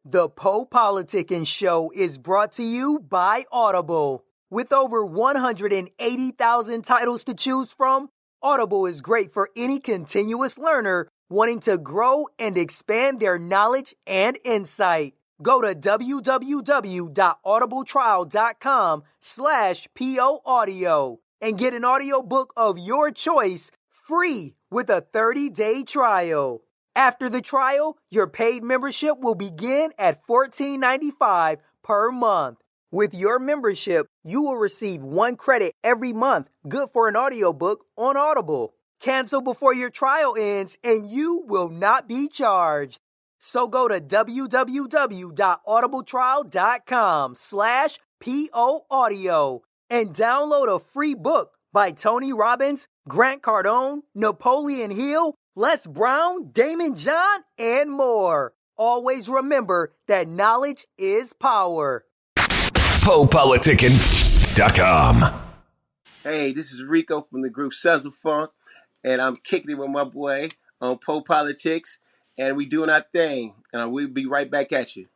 The PoPolitickin show is brought to you by Audible. With over 180,000 titles to choose from, Audible is great for any continuous learner wanting to grow and expand their knowledge and insight. Go to www.audibletrial.com/POAudio and get an audiobook of your choice free with a 30-day trial. After the trial, your paid membership will begin at $14.95 per month. With your membership, you will receive 1 credit every month, good for an audiobook on Audible. Cancel before your trial ends and you will not be charged. So go to www.audibletrial.com/POAudio and download a free book by Tony Robbins, Grant Cardone, Napoleon Hill, Les Brown, Damon John, and more. Always remember that knowledge is power. PoPolitickin.com. Hey, this is Rico from the group Sizzle Funk, and I'm kicking it with my boy on PoPolitics, and we doing our thing, and we'll be right back at you.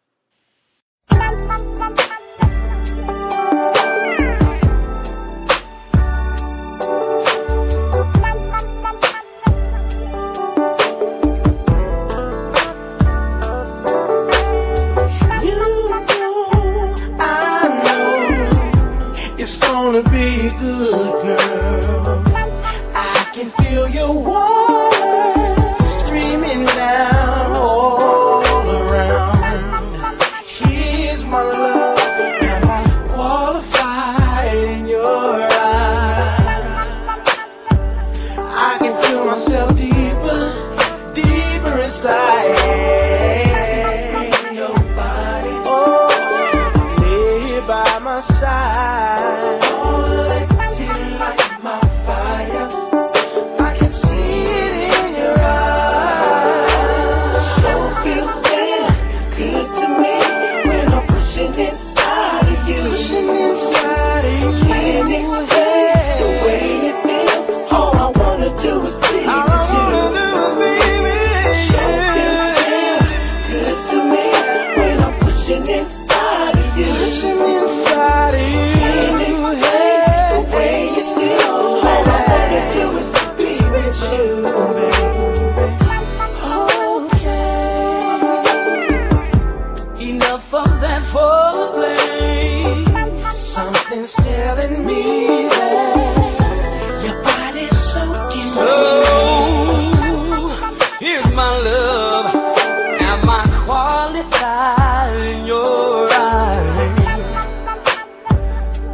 Gonna be a good girl. I can feel your water streaming down all around. Here's my love, and I qualified in your eyes. I can feel myself deeper, deeper inside. Your body, oh, lay by my side. Something's telling me that your body's soaking. So here's my love. Am I qualified in your eyes?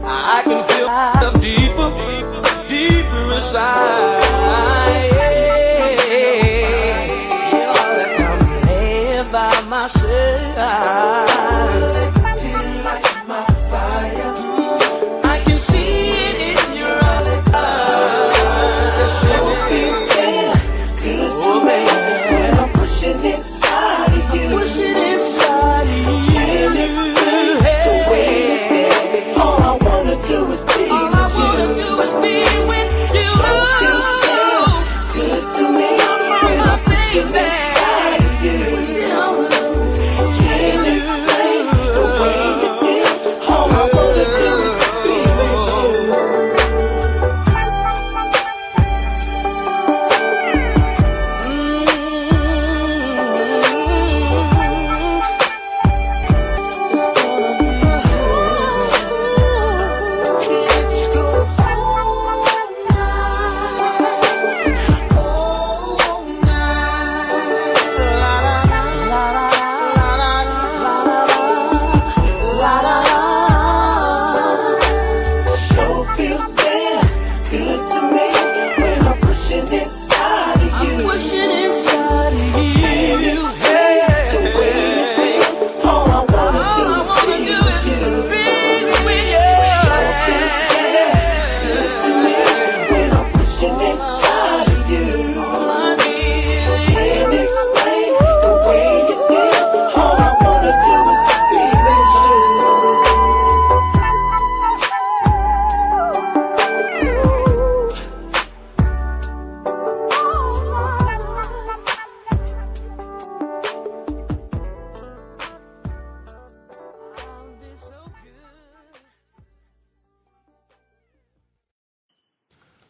I can feel myself deeper, deeper inside. I'm laying by myself.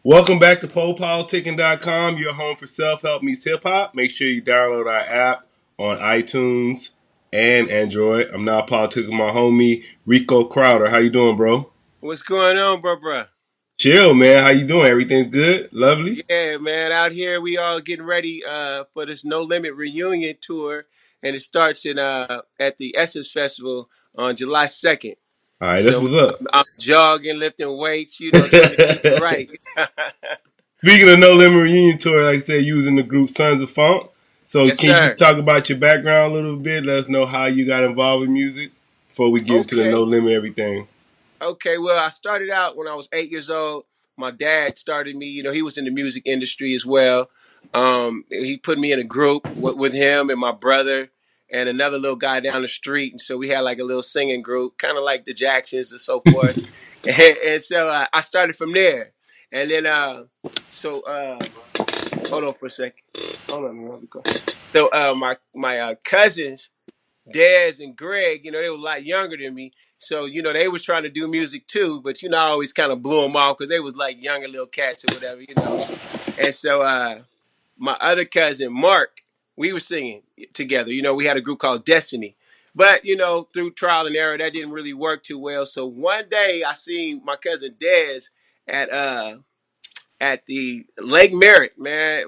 Welcome back to PoPolitickin.com, your home for self-help meets hip-hop. Make sure you download our app on iTunes and Android. I'm now politicking my homie Rico Crowder. How you doing, bro? What's going on, bro? Chill, man. How you doing? Everything good? Lovely? Yeah, man. Out here, we all getting ready for this No Limit reunion tour, and it starts in at the Essence Festival on July 2nd. All right, that's So what's up. I'm jogging, lifting weights, trying to keep it right. Speaking of No Limit Reunion Tour, like I said, you was in the group Sons of Funk. So Yes, can you just sir. talk about your background a little bit? Let us know how you got involved with music before we get into the No Okay. Limit everything. Okay, well, I started out when I was 8 years old. My dad started me. He was in the music industry as well. He put me in a group with him and my brother and another little guy down the street, and so we had like a little singing group, kind of like the Jacksons and so forth. And so I started from there, and then hold on for a second. Hold on, let me go. So my cousins Dez and Greg, they were a lot younger than me. So, they was trying to do music too, but I always kind of blew them off because they was like younger little cats or whatever. And so my other cousin, Mark, we were singing together. We had a group called Destiny. But, through trial and error, that didn't really work too well. So one day I seen my cousin Dez at the Lake Merritt, man.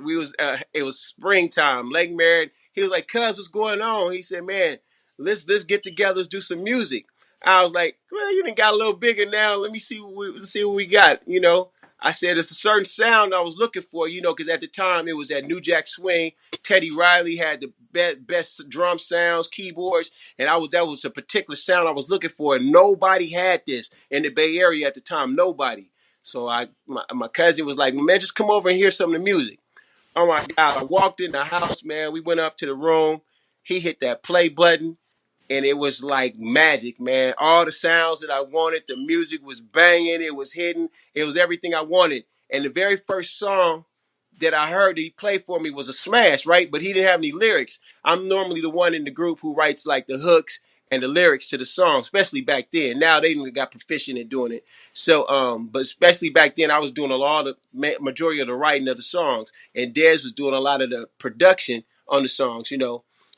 It was springtime, Lake Merritt. He was like, "Cuz, what's going on?" He said, "Man, let's get together, let's do some music." I was like, "Well, you done got a little bigger now. Let me see what we got." I said it's a certain sound I was looking for, because at the time it was that New Jack Swing. Teddy Riley had the best drum sounds, keyboards, and that was a particular sound I was looking for, and nobody had this in the Bay Area at the time. Nobody. So my cousin was like, "Man, just come over and hear some of the music." Oh my God. I walked in the house, man. We went up to the room. He hit that play button and it was like magic, man. All the sounds that I wanted, the music was banging, it was hidden, it was everything I wanted. And the very first song that I heard that he played for me was a smash, right? But he didn't have any lyrics. I'm normally the one in the group who writes like the hooks and the lyrics to the song, especially back then. Now they got proficient in doing it. So, but especially back then, I was doing the majority of the writing of the songs, and Dez was doing a lot of the production on the songs.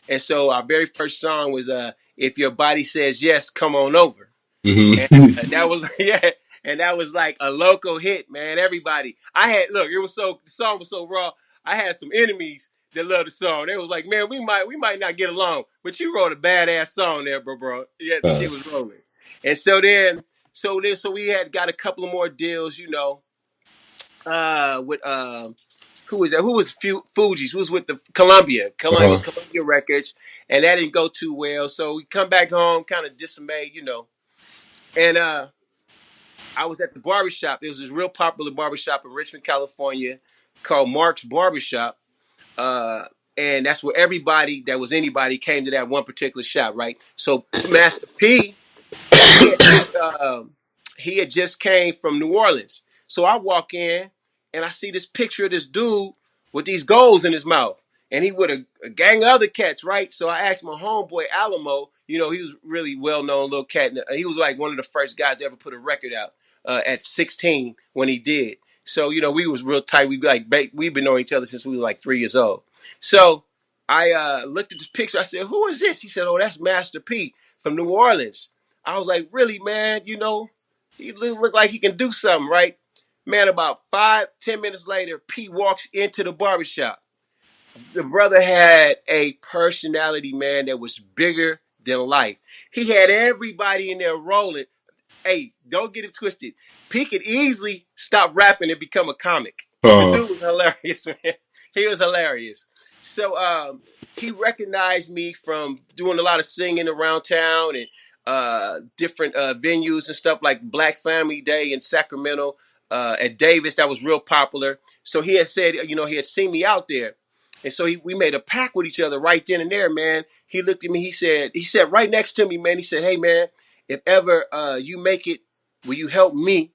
And so our very first song was "If Your Body Says Yes, Come On Over." And Mm-hmm. that was yeah, and that was like a local hit, man. Everybody, the song was so raw. I had some enemies that loved the song. They was like, "Man, we might not get along, but you wrote a badass song there, bro." Yeah, the shit was rolling. And so we had got a couple of more deals, with who was that? Who was Fuji's? Who was with the Columbia? It was Uh-huh. Columbia Records, and that didn't go too well. So we come back home, kind of dismayed. And I was at the barbershop. It was this real popular barbershop in Richmond, California, called Mark's Barbershop. Uh, and that's where everybody that was anybody came to that one particular shop, right? So Master P, he had just he had just came from New Orleans. So I walk in and I see this picture of this dude with these goals in his mouth. And he with a gang of other cats, right? So I asked my homeboy Alamo, he was really well known little cat. He was like one of the first guys to ever put a record out at 16 when he did. So, we was real tight. We've been knowing each other since we were like 3 years old. So I looked at this picture. I said, "Who is this?" He said, "Oh, that's Master P from New Orleans." I was like, "Really, man? He look like he can do something, right?" Man, about 5, 10 minutes later, P walks into the barbershop. The brother had a personality, man, that was bigger than life. He had everybody in there rolling. Hey, don't get it twisted. P could easily stop rapping and become a comic. The Uh-huh. dude was hilarious, man. He was hilarious. So he recognized me from doing a lot of singing around town and different venues and stuff like Black Family Day in Sacramento at Davis. That was real popular. So he had said, he had seen me out there. And so we made a pact with each other right then and there, man. He looked at me. He said right next to me, man. He said, "Hey, man, if ever you make it, will you help me?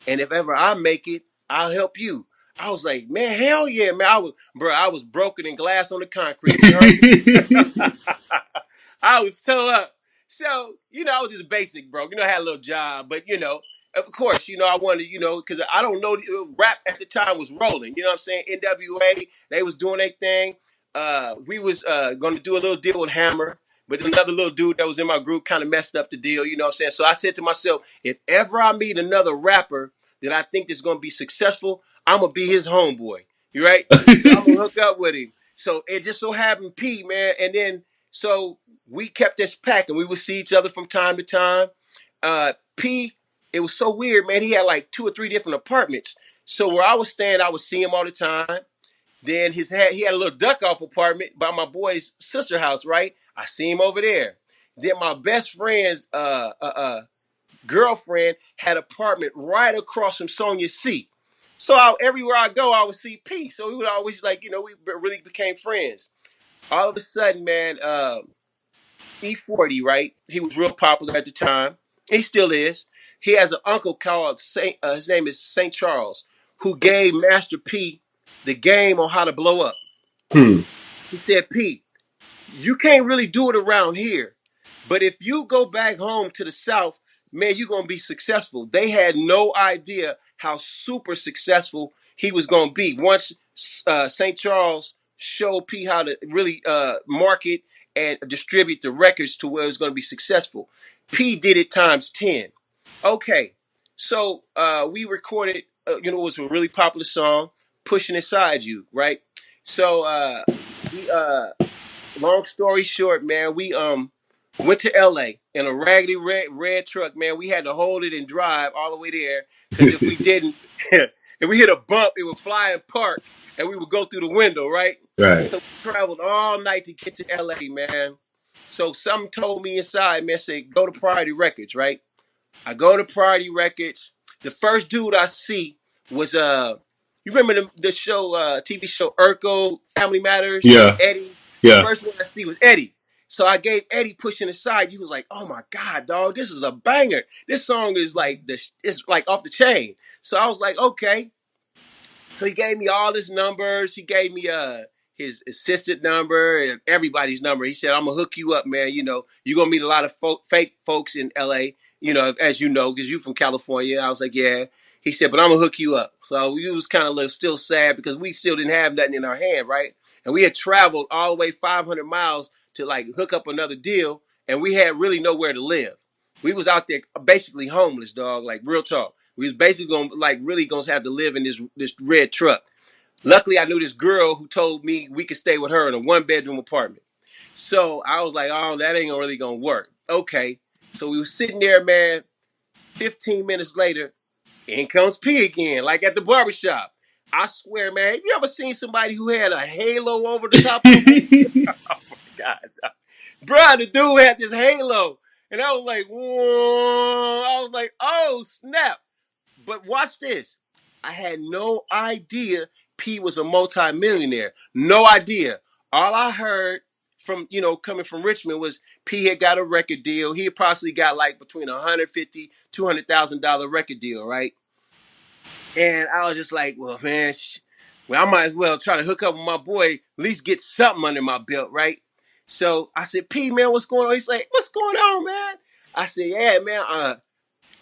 And if ever I make it, I'll help you." I was like, "Man, hell yeah, man." I was broken in glass on the concrete. You heard me? I was toe up. So, I was just basic, bro. I had a little job, but Of course, I wanted, because I don't know, rap at the time was rolling. You know what I'm saying? NWA, they was doing their thing. We was going to do a little deal with Hammer, but another little dude that was in my group kind of messed up the deal. You know what I'm saying? So I said to myself, if ever I meet another rapper that I think is going to be successful, I'm gonna be his homeboy. You right? So I'm gonna hook up with him. So it just so happened, P, man, and then so we kept this pack, and we would see each other from time to time. P, it was so weird, man. He had like 2 or 3 different apartments. So where I was staying, I would see him all the time. Then he had a little duck off apartment by my boy's sister house, right? I see him over there. Then my best friend's girlfriend had an apartment right across from Sonia C. So everywhere I go, I would see P. So we would always we really became friends. All of a sudden, man, E40, right? He was real popular at the time. He still is. He has an uncle called his name is St. Charles, who gave Master P the game on how to blow up. He said, P, you can't really do it around here. But if you go back home to the South, man, you're going to be successful. They had no idea how super successful he was going to be. Once St. Charles showed P how to really market and distribute the records to where it's going to be successful, P did it times 10. Okay, so we recorded, it was a really popular song, Pushin Inside You, right? So we long story short, man, we went to LA in a raggedy red truck, man. We had to hold it and drive all the way there, because if we didn't, if we hit a bump, it would fly and park, and we would go through the window, right? Right. So we traveled all night to get to LA, man. So something told me inside, man, say, go to Priority Records, right? I go to Priority Records. The first dude I see was you remember the show, TV show Urkel, Family Matters? Yeah. Eddie. The Yeah. first one I see was Eddie. So I gave Eddie Pushin Inside. He was like, "Oh my God, dog, this is a banger. This song is like it's like off the chain." So I was like, "Okay." So he gave me all his numbers. He gave me his assistant number and everybody's number. He said, "I'm gonna hook you up, man. You're gonna meet a lot of fake folks in LA. As you know, because you from California." I was like, "Yeah." He said, "But I'm gonna hook you up." So we was kind of still sad because we still didn't have nothing in our hand, right? And we had traveled all the way 500 miles to hook up another deal, and we had really nowhere to live. We was out there basically homeless, dog. Like real talk. We was basically gonna have to live in this red truck. Luckily, I knew this girl who told me we could stay with her in a 1-bedroom apartment. So I was like, "Oh, that ain't really gonna work." Okay. So we were sitting there, man. 15 minutes later, in comes P again, like at the barbershop. I swear, man, have you ever seen somebody who had a halo over the top of them? Oh my God. Bro, the dude had this halo. And I was like, whoa. I was like, oh, snap. But watch this. I had no idea P was a multimillionaire. No idea. All I heard from, coming from Richmond was P had got a record deal. He had possibly got between $150,000, $200,000 record deal, right? And I was just like, well, man, I might as well try to hook up with my boy, at least get something under my belt, right? So I said, P, man, what's going on? He's like, what's going on, man? I said, yeah, man,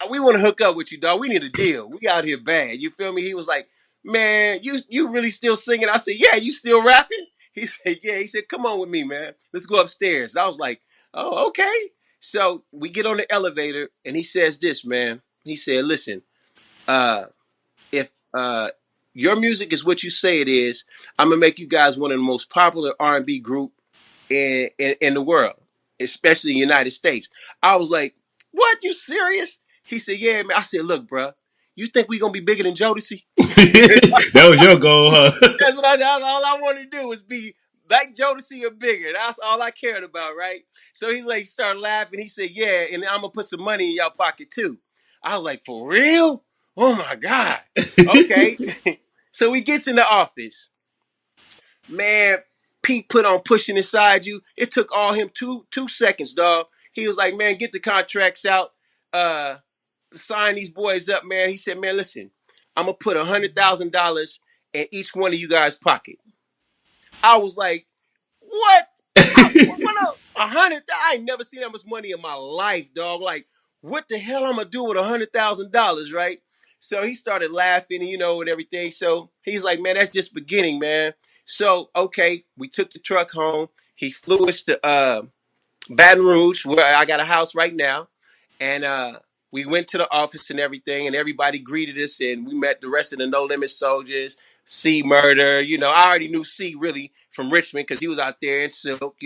we want to hook up with you, dog. We need a deal. We out here bad. You feel me? He was like, man, you really still singing? I said, yeah, you still rapping? He said, yeah. He said, come on with me, man. Let's go upstairs. I was like, oh, okay. So we get on the elevator, and he says this, man. He said, listen, if your music is what you say it is, I'm gonna make you guys one of the most popular R&B group in the world, especially in the United States. I was like, what? You serious? He said, yeah, man. I said, look, bro, you think we gonna be bigger than Jodeci? That was your goal, huh? That's all I wanted to do was be like Jodeci or bigger. That's all I cared about, right? So he's like, started laughing. He said, yeah, and I'm gonna put some money in y'all pocket too. I was like, for real? Oh my God. Okay. So he gets in the office. Man, Pete put on Pushing Inside You. It took all him two seconds, dog. He was like, man, get the contracts out. Sign these boys up, man. He said, man, listen, I'm gonna put $100,000 in each one of you guys' pocket. I was like, what? What 100? I ain't never seen that much money in my life, dog. Like, what the hell I'm gonna do with $100,000, right? So he started laughing, and everything. So he's like, man, that's just beginning, man. So okay, we took the truck home. He flew us to Baton Rouge, where I got a house right now, and we went to the office and everything, and everybody greeted us, and we met the rest of the No Limit soldiers. C Murder, I already knew C really from Richmond because he was out there in Silk,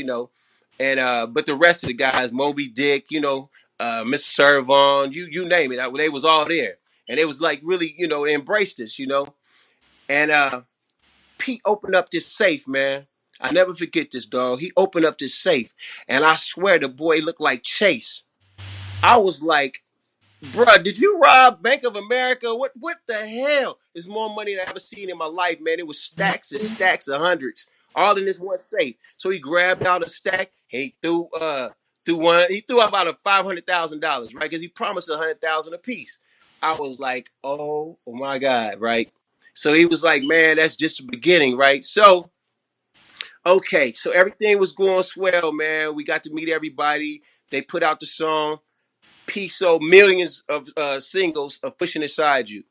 and but the rest of the guys, Moby Dick, Mr. Servon, you name it, they was all there, and it was like really, they embraced us, and Pete opened up this safe, man. I never forget this, dog. He opened up this safe, and I swear the boy looked like Chase. I was like, bruh, did you rob Bank of America? What the hell? It's more money than I ever seen in my life, man. It was stacks and stacks of hundreds, all in this one safe. So he grabbed out a stack. He threw one. He threw about a $500,000, right? Because he promised 100,000 a piece. I was like, oh my God, right? So he was like, man, that's just the beginning, right? So okay, so everything was going swell, man. We got to meet everybody. They put out the song. P sold millions of singles of Pushing Inside You.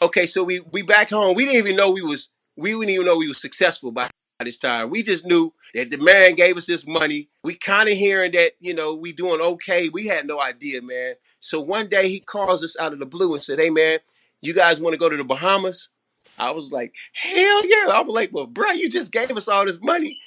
Okay, so we back home. We didn't even know we was successful by this time. We just knew that the man gave us this money. We kind of hearing that, we doing okay. We had no idea, man. So one day he calls us out of the blue and said, hey man, you guys want to go to the Bahamas? I was like, hell yeah. I was like, well, bro, you just gave us all this money.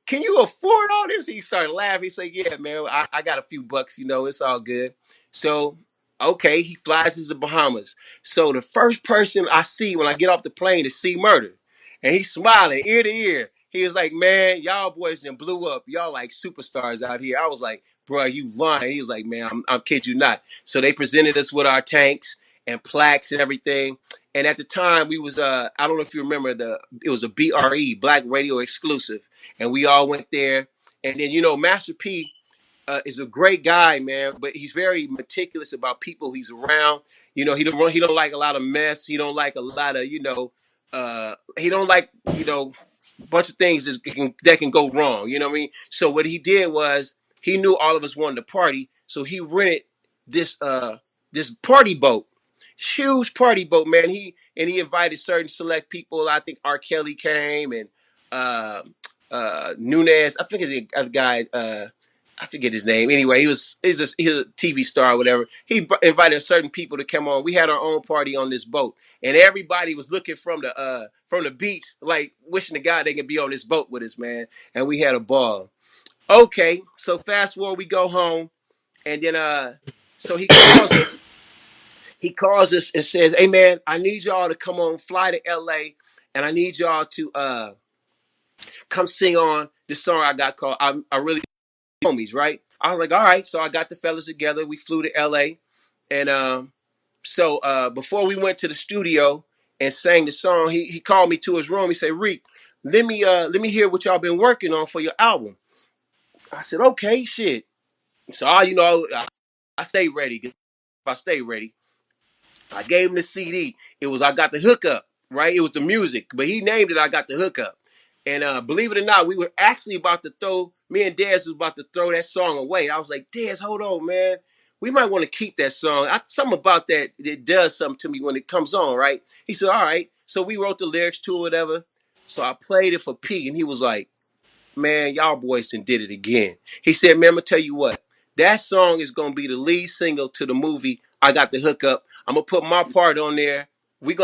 Can you afford all this? He started laughing. He said, yeah, man, I got a few bucks, it's all good. So, okay, he flies us to the Bahamas. So the first person I see when I get off the plane is C Murder. And he's smiling ear to ear. He was like, man, y'all boys done blew up. Y'all like superstars out here. I was like, bro, you lying. He was like, man, I'm kid you not. So they presented us with our tanks and plaques and everything. And at the time we was I don't know if you remember it was a BRE, Black Radio Exclusive. And we all went there. And then, Master P is a great guy, man, but he's very meticulous about people he's around. He don't like a lot of mess. He don't like a lot of, he don't like, a bunch of things that can go wrong. You know what I mean? So what he did was he knew all of us wanted to party, so he rented this party boat, huge party boat, man. He invited certain select people. I think R. Kelly came and Nunez. I think it's a guy. I forget his name. Anyway, he's a TV star or whatever. He invited certain people to come on. We had our own party on this boat, and everybody was looking from the beach, like wishing to God they could be on this boat with us, man. And we had a ball. Okay, so fast forward, we go home, and then so he calls us. He calls us and says, "Hey, man, I need y'all to come on, fly to LA, and I need y'all to come sing on this song I got called I Really." Homies, right? I was like, all right. So I got the fellas together. We flew to LA. And so before we went to the studio and sang the song, he called me to his room. He said, Reek, let me hear what y'all been working on for your album. I said, okay, shit. So I stay ready. If I stay ready, I gave him the CD. It was I Got the Hookup, right? It was the music, but he named it I Got the Hookup. And believe it or not, we were actually about to me and Dez was about to throw that song away. I was like, Dez, hold on, man. We might want to keep that song. Something about that, it does something to me when it comes on, right? He said, all right. So we wrote the lyrics to it, whatever. So I played it for P, and he was like, man, y'all boys done did it again. He said, man, I'm going to tell you what. That song is going to be the lead single to the movie I Got the Hookup. I'm going to put my part on there.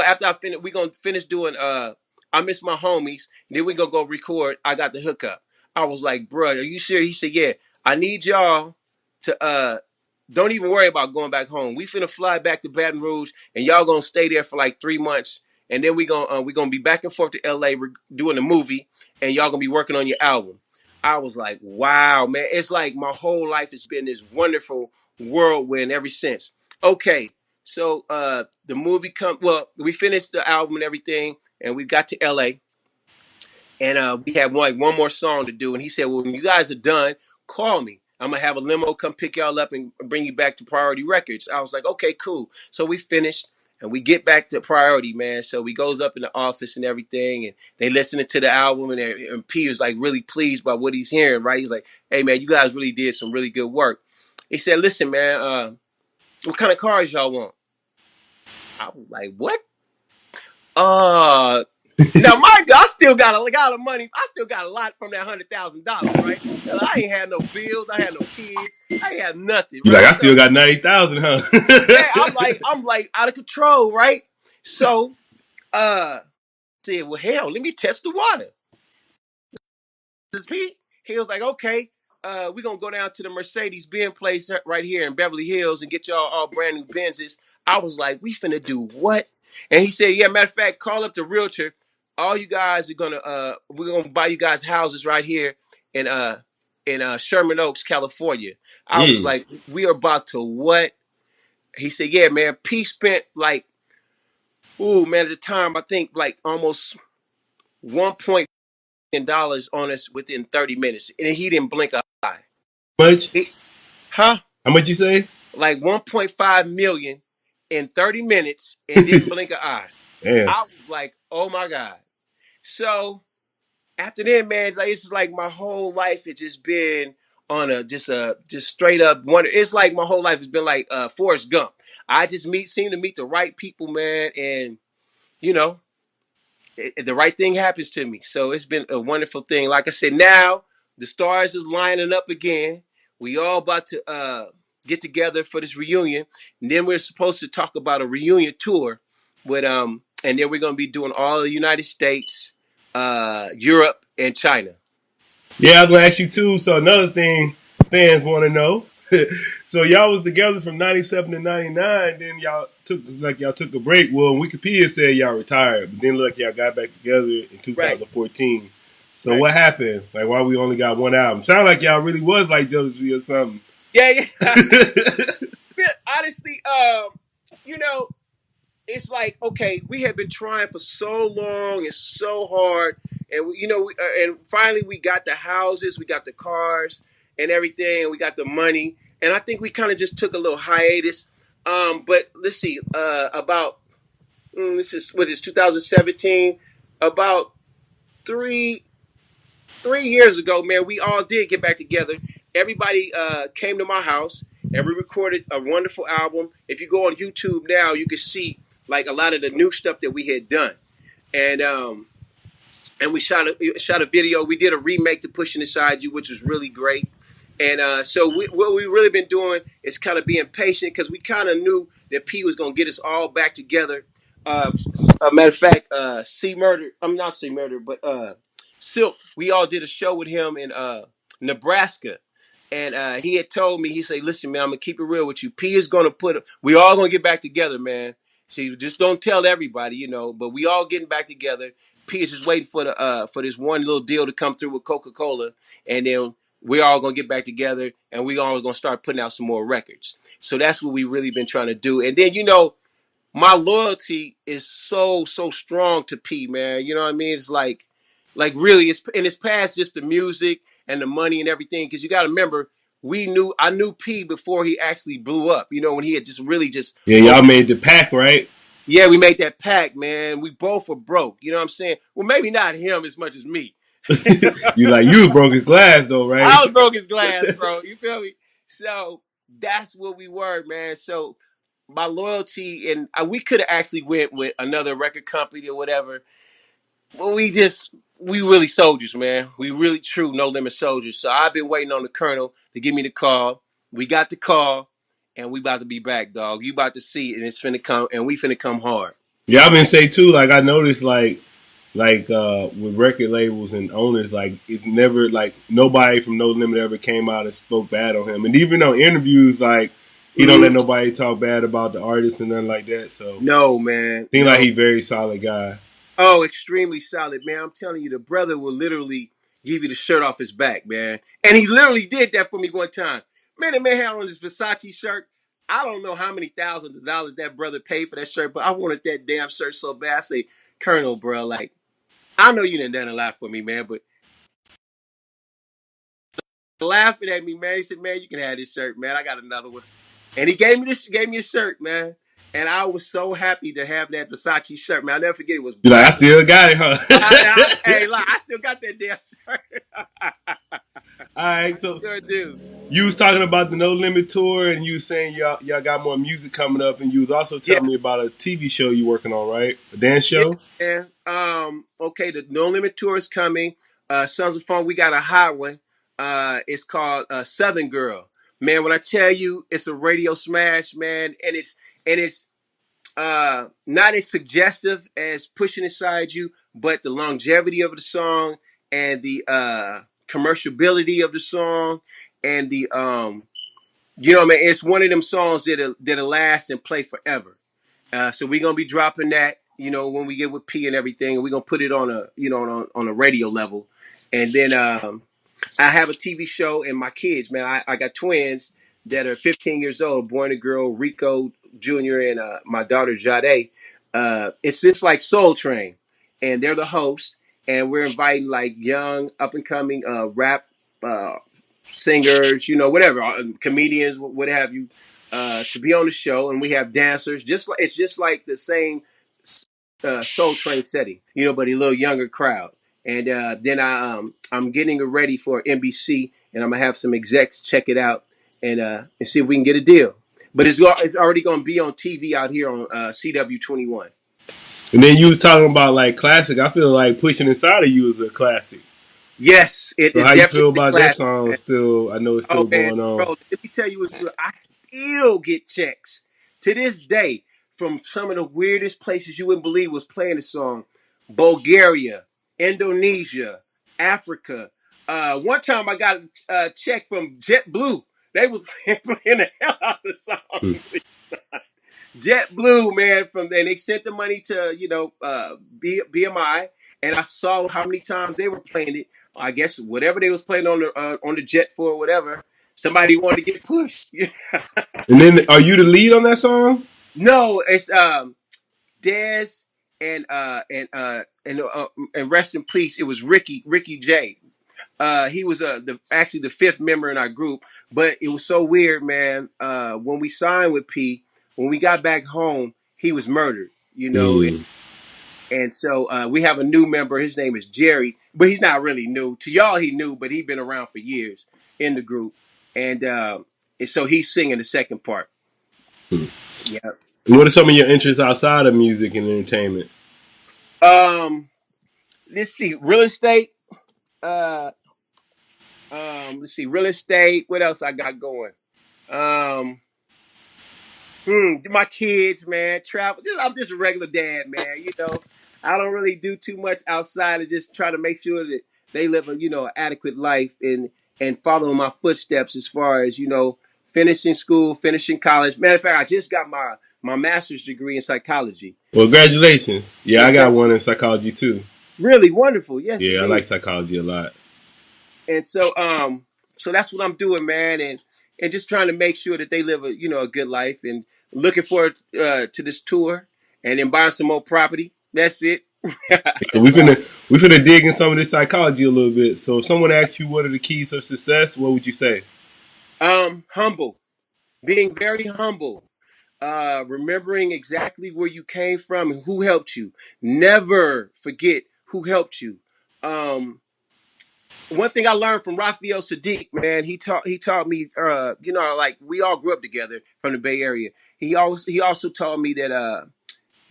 After I finish, we're going to finish doing I Miss My Homies. Then we're going to go record I Got the Hookup. I was like, bro, are you sure? He said, yeah. I need y'all to don't even worry about going back home. We finna fly back to Baton Rouge, and y'all gonna stay there for like 3 months. And then we gonna be back and forth to LA doing the movie, and y'all gonna be working on your album. I was like, wow, man. It's like my whole life has been this wonderful whirlwind ever since. Okay, so the movie we finished the album and everything, and we got to LA, and we had one more song to do. And he said, well, when you guys are done, call me. I'm going to have a limo come pick y'all up and bring you back to Priority Records. I was like, okay, cool. So we finished and we get back to Priority, man. So we goes up in the office and everything, and they listening to the album, and P was like really pleased by what he's hearing, right? He's like, hey, man, you guys really did some really good work. He said, listen, man, What kind of cars y'all want? I was like, what? Now, mind you, I still got a lot of money. I still got a lot from that $100,000, right? I ain't had no bills. I had no kids. I ain't had nothing, You like, right? I still So, got 90,000, huh? yeah, I'm like out of control, right? So, said, well, hell, let me test the water. He was like, okay, we're gonna go down to the Mercedes-Benz place right here in Beverly Hills and get y'all all brand new Benzes. I was like, we finna do what? And he said, yeah, matter of fact, call up the realtor. All you guys are gonna we're gonna buy you guys houses right here in Sherman Oaks, California. I was Mm. like, we are about to what? He said, yeah, man, P spent like, ooh, man, at the time I think like almost $1.5 on us within 30 minutes. And he didn't blink an eye. Much? Huh? How much you say? Like 1.5 million in 30 minutes and didn't blink an eye. Damn. I was like, oh my God. So after that, man, like it's just like my whole life has just been on a just straight up wonder. It's like my whole life has been like Forrest Gump. I just seem to meet the right people, man, and you know, the right thing happens to me. So it's been a wonderful thing. Like I said, now the stars is lining up again. We all about to get together for this reunion, and then we're supposed to talk about a reunion tour with and then we're gonna be doing all the United States, Europe, and China. Yeah, I was gonna ask you too. So another thing fans want to know. So y'all was together from '97 to '99. Then y'all took a break. Well, Wikipedia said y'all retired, but then look, y'all got back together in Right, 2014. So right. what happened? Like, why we only got one album? Sound like y'all really was like jealousy or something. Yeah, yeah. Honestly, you know, it's like okay, we have been trying for so long and so hard, and and finally we got the houses, we got the cars, and everything, and we got the money, and I think we kind of just took a little hiatus. But let's see, about this is what is 2017, about three 3 years ago, man, we all did get back together. Everybody came to my house and we recorded a wonderful album. If you go on YouTube now, you can see like a lot of the new stuff that we had done. And we shot a video. We did a remake to Pushin Inside You, which was really great. And so what we really been doing is kind of being patient because we kind of knew that P was gonna get us all back together. Uh, a matter of fact, C Murder. I'm not C Murder, but Silk. We all did a show with him in Nebraska, and he had told me, he said, "Listen, man, I'm gonna keep it real with you. P is gonna we all gonna get back together, man. See, just don't tell everybody, but we all getting back together. P is just waiting for for this one little deal to come through with Coca-Cola, and then we're all gonna get back together and we all gonna start putting out some more records. So that's what we really been trying to do. And then my loyalty is so strong to P, man. You know what I mean? It's like really, it's past just the music and the money and everything. Because you got to remember, I knew P before he actually blew up. When he had just really just Yeah, y'all opened. made the pack, right? Yeah, we made that pact, man. We both were broke. You know what I'm saying? Well, maybe not him as much as me. You was broke as glass though, right? I was broke as glass, bro. You feel me? So that's what we were, man. So my loyalty, and we could have actually went with another record company or whatever, but we really soldiers, man. We really true no limit soldiers. So I've been waiting on the colonel to give me the call. We got the call, and we about to be back, dog. You about to see it, and it's finna come, and we finna come hard. Yeah, I've been say too. Like I noticed, with record labels and owners, like it's never like nobody from No Limit ever came out and spoke bad on him. And even on interviews, like he don't let Mm, nobody talk bad about the artist and nothing like that. So no, man, seems like no. he very solid guy. Oh, extremely solid, man. I'm telling you, the brother will literally give you the shirt off his back, man. And he literally did that for me one time. Man, the man had on this Versace shirt. I don't know how many thousands of dollars that brother paid for that shirt, but I wanted that damn shirt so bad. I say, Colonel, bro, like, I know you done done a lot for me, man, but laughing at me, man. He said, man, you can have this shirt, man. I got another one. And he gave me a shirt, man. And I was so happy to have that Versace shirt, man. I'll never forget it was You're like, I black. still got it, huh? Hey, like, I still got that damn shirt. All I right, so sure do. you was talking about the No Limit tour, and you was saying y'all got more music coming up, and you was also Yeah, telling me about a TV show you working on, right? A dance yeah, show. man. Okay, the No Limit tour is coming. Sons of Fun, we got a hot one. It's called Southern Girl. Man, when I tell you it's a radio smash, man, and it's not as suggestive as Pushing Inside You, but the longevity of the song and the commerciality of the song and the you know, man, it's one of them songs that'll last and play forever. So we're gonna be dropping that, you know, when we get with P and everything. We're gonna put it on a, you know, on a radio level, and then I have a TV show, and my kids, man, I got twins that are 15 years old, boy and a girl, Rico Jr. and my daughter Jade. It's just like Soul Train, and they're the host, and we're inviting like young, up and coming rap uh, singers, you know, whatever, comedians, what have you, to be on the show, and we have dancers. Just like it's just like the same Soul Train setting, you know, but a little younger crowd. And then I'm getting it ready for NBC, and I'm gonna have some execs check it out and see if we can get a deal. But it's already gonna be on TV out here on CW21. And then you was talking about like classic. I feel like Pushing Inside of You is a classic. Yes, it So is how you feel definitely about that classic. song? Still, I know it's Oh still man, going on. bro, let me tell you what's good. I still get checks to this day from some of the weirdest places you wouldn't believe was playing the song. Bulgaria, Indonesia, Africa. One time I got a check from JetBlue. They was playing the hell out of the Hmm. song. JetBlue, man, from there. They sent the money to, you know, BMI, and I saw how many times they were playing it. I guess whatever they was playing on the jet for, or whatever, somebody wanted to get pushed. And then, are you the lead on that song? No, it's Dez and rest in peace. It was Ricky J. He was actually the fifth member in our group, but it was so weird, man. When we signed with P, when we got back home, he was murdered. You know, Mm. and so we have a new member. His name is Jerry, but he's not really new. To y'all, he new, but he's been around for years in the group, and so he's singing the second part. Hmm. Yeah. And what are some of your interests outside of music and entertainment? Um. Let's see. Real estate. Uh. Let's see. Real estate. What else I got going? Um. My kids, man, travel. I'm just a regular dad, man. You know, I don't really do too much outside of just try to make sure that they live a, you know, adequate life and follow my footsteps as far as, you know, finishing school, finishing college. Matter of fact, I just got my master's degree in psychology. Well, congratulations. Yeah, Well, I got one in psychology too. really wonderful. Yes, Yeah, I like indeed. psychology a lot. And so that's what I'm doing, man, and just trying to make sure that they live a, you know, a good life, and looking forward to this tour, and then buying some more property. That's it. Yeah, That's all. we finna dig in some of this psychology a little bit. So, if someone asks you what are the keys of success, what would you say? Humble, being very humble, remembering exactly where you came from and who helped you. Never forget who helped you. Um, One thing I learned from Raphael Sadiq, man, he taught me, you know, like we all grew up together from the Bay Area. He also taught me that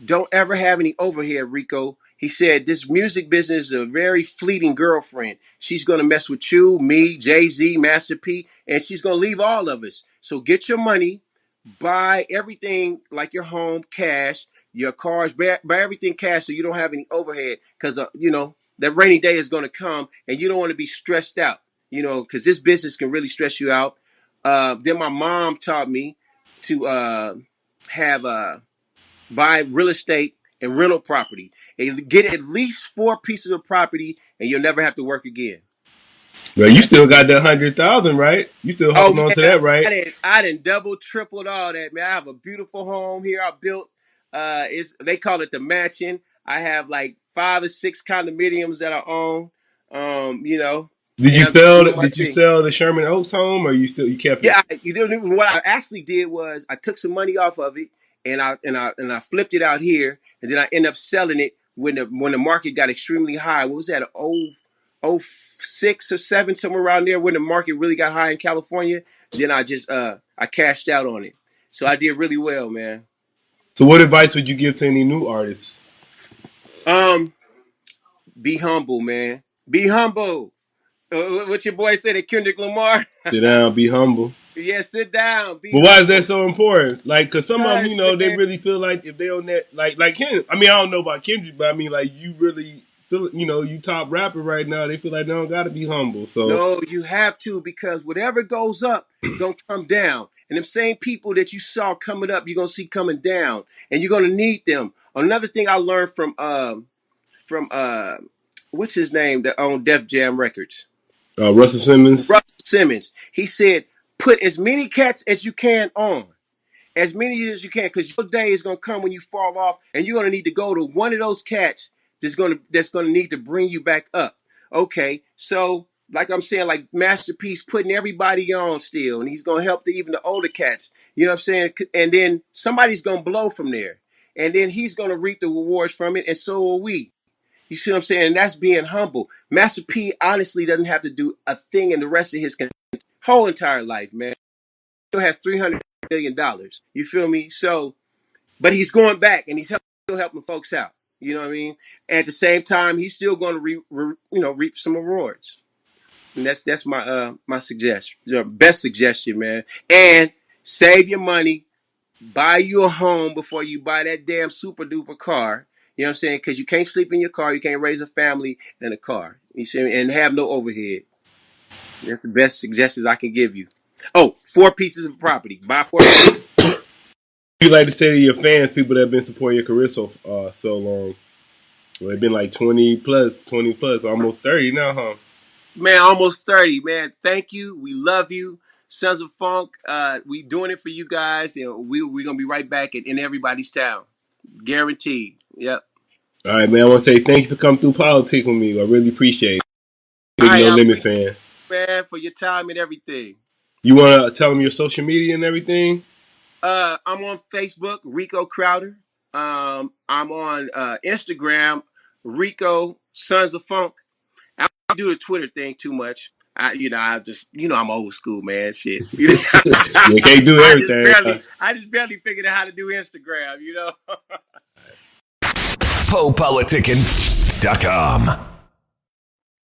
don't ever have any overhead, Rico. He said this music business is a very fleeting girlfriend. She's gonna mess with you, me, Jay Z, Master P, and she's gonna leave all of us. So get your money, buy everything like your home cash, your cars, buy everything cash so you don't have any overhead because you know that rainy day is gonna come and you don't want to be stressed out. You know, because this business can really stress you out. Then my mom taught me to have buy real estate and rental property and get at least 4 pieces of property and you'll never have to work again. Well, And you that's still got that 100,000, right? You still oh holding on man, to that, right? I didn't double tripled all that, man. I have a beautiful home here I built. It's they call it the mansion. I have like 5 or 6 condominiums that I own. You know, Did and you I'm just sell? doing my Did you thing. sell the Sherman Oaks home, or you kept it? Yeah, what I actually did was I took some money off of it and I flipped it out here, and then I end up selling it when the market got extremely high. What was that? Oh 06 or 07, somewhere around there, when the market really got high in California. Then I cashed out on it. So I did really well, man. So, what advice would you give to any new artists? Um, be humble, man. Be humble. What your boy said at Kendrick Lamar? Sit down, be humble. Yeah, sit down. Be But why is that humble. so important? Like, cause some of them, Cause they man, really feel like if they on that, like Kendrick. I mean, I don't know about Kendrick, but I mean, like, you really feel, you top rapper right now. They feel like they don't got to be humble. So, no, you have to, because whatever goes up gonna come down. And them same people that you saw coming up, you're gonna see coming down. And you're gonna need them. Another thing I learned from what's his name that owned Def Jam Records? Russell Simmons. Russell Simmons. He said, put as many cats as you can on. As many as you can, because your day is gonna come when you fall off, and you're gonna need to go to one of those cats that's gonna need to bring you back up. Okay, so like I'm saying, like Masterpiece putting everybody on still, and he's gonna help even the older cats. You know what I'm saying? And then somebody's gonna blow from there, and then he's gonna reap the rewards from it, and so will we. You see what I'm saying? And that's being humble. Master P honestly doesn't have to do a thing in the rest of his whole entire life, man. He still has $300 million. You feel me? So, but he's going back and he's still helping folks out. You know what I mean? At the same time, he's still going to reap some rewards. And that's my suggestion, best suggestion, man. And save your money, buy you a home before you buy that damn super duper car. You know what I'm saying? Because you can't sleep in your car, you can't raise a family in a car. You see, and have no overhead. That's the best suggestions I can give you. Oh, 4 pieces of property. Buy 4 pieces. You like to say to your fans, people that have been supporting your career so long? Well, it's been like 20 plus, almost 30 now, huh? Man, almost 30, man. Thank you. We love you. Sons of Funk, we doing it for you guys. And we're going to be right back in everybody's town. Guaranteed. Yep. All right, man. I want to say thank you for coming through Politick with me. I really appreciate it. Big I No Limit appreciate fan. you, man, for your time and everything. You want to tell them your social media and everything? I'm on Facebook, Rico Crowder. I'm on Instagram, Rico Sons of Funk. I don't do the Twitter thing too much. I'm old school, man. Shit. You can't do everything. I just barely figured out how to do Instagram, PoPolitickin.com.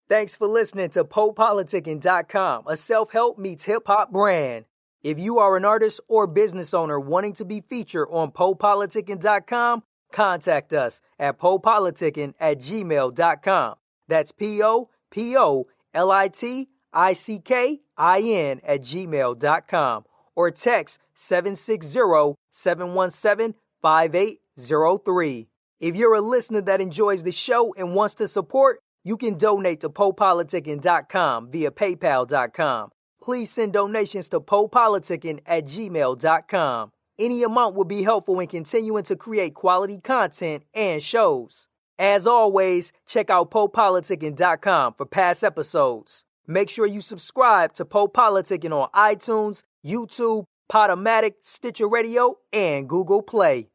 Thanks for listening to PoPolitickin.com, a self-help meets hip-hop brand. If you are an artist or business owner wanting to be featured on PoPolitickin.com, contact us at PoPolitickin@gmail.com. That's PoPolitickin@gmail.com, or text 760-717-5803. If you're a listener that enjoys the show and wants to support, you can donate to PoPolitickin.com via PayPal.com. Please send donations to PoPolitickin@gmail.com. Any amount will be helpful in continuing to create quality content and shows. As always, check out PoPolitickin.com for past episodes. Make sure you subscribe to PoPolitickin on iTunes, YouTube, Podomatic, Stitcher Radio, and Google Play.